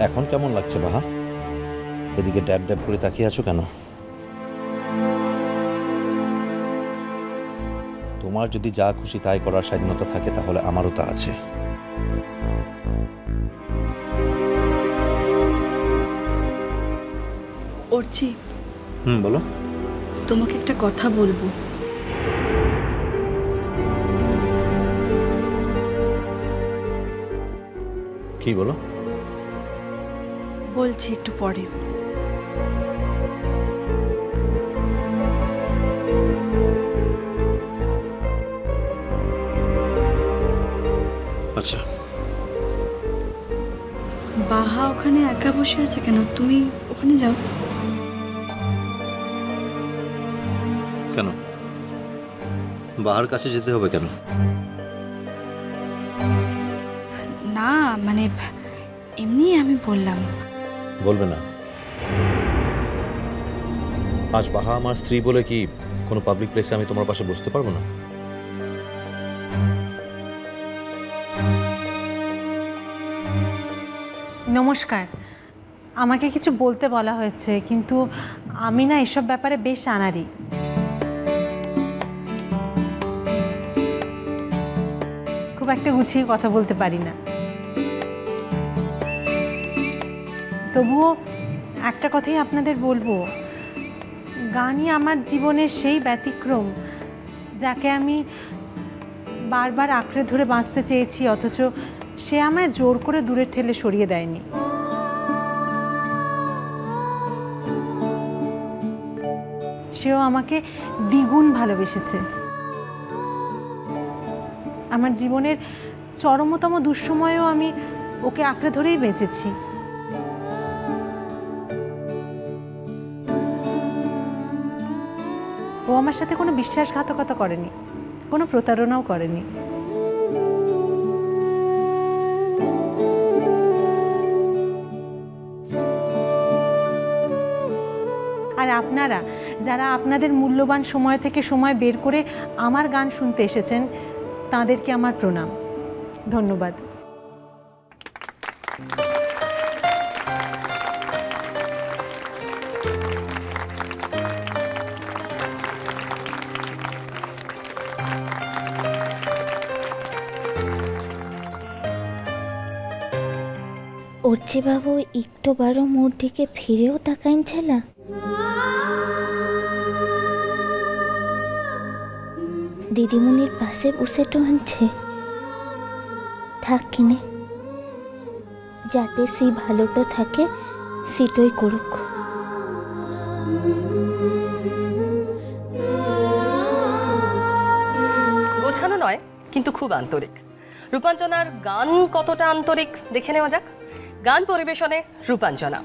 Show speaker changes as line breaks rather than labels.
এখন কেমন লাগছে বাহা? এদিকে ড্যাব ড্যাব করে তাকিয়ে আছো কেন? তোমার যদি যা খুশি তাই করার স্বাধীনতা থাকে তাহলে আমারও তা আছে।
অর্চি,
বলো।
তোমাকে একটা কথা বলবো।
কি বলো?
বলছি একটু পরে।
আচ্ছা।
বাহা ওখানে একা বসে আছে কেন? তুমি ওখানে যাও।
কেন বাহার কাছে যেতে হবে কেন?
না মানে এমনি আমি বললাম।
বলবে না? আজ বাহা আমার স্ত্রী বলে কি কোনো পাবলিক প্লেসে আমি তোমার পাশে বসতে পারবো না?
নমস্কার, আমাকে কিছু বলতে বলা হয়েছে, কিন্তু আমি না এসব ব্যাপারে বেশ আনাড়ি। খুব একটা গুছিয়ে কথা বলতে পারি না। তবুও একটা কথাই আপনাদের বলবো, গানই আমার জীবনের সেই ব্যতিক্রম যাকে আমি বারবার আঁকড়ে ধরে বাঁচতে চেয়েছি, অথচ সে আমায় জোর করে দূরে ঠেলে সরিয়ে দেয়নি। সেও আমাকে দ্বিগুণ ভালোবেসেছে। আমার জীবনের চরমতম দুঃসময়েও আমি ওকে আঁকড়ে ধরেই বেঁচেছি। ও আমার সাথে কোনো বিশ্বাসঘাতকতা করেনি, কোনো প্রতারণাও করেনি। আর আপনারা যারা আপনাদের মূল্যবান সময় থেকে সময় বের করে আমার গান শুনতে এসেছেন, তাদেরকে আমার প্রণাম, ধন্যবাদ।
অর্চি বাবু একটু বারো মোর দিকে ফিরেও তাকাইছে না। দিদিমণির পাশে বসে টানছে, থাক কিনে, যাতে সে ভালোটা থাকে সেটাই করুক।
গোছানো নয় কিন্তু খুব আন্তরিক। রূপাঞ্জনার গান কতটা আন্তরিক দেখে নেওয়া যাক। গান পরিবেশনে রূপাঞ্জনা।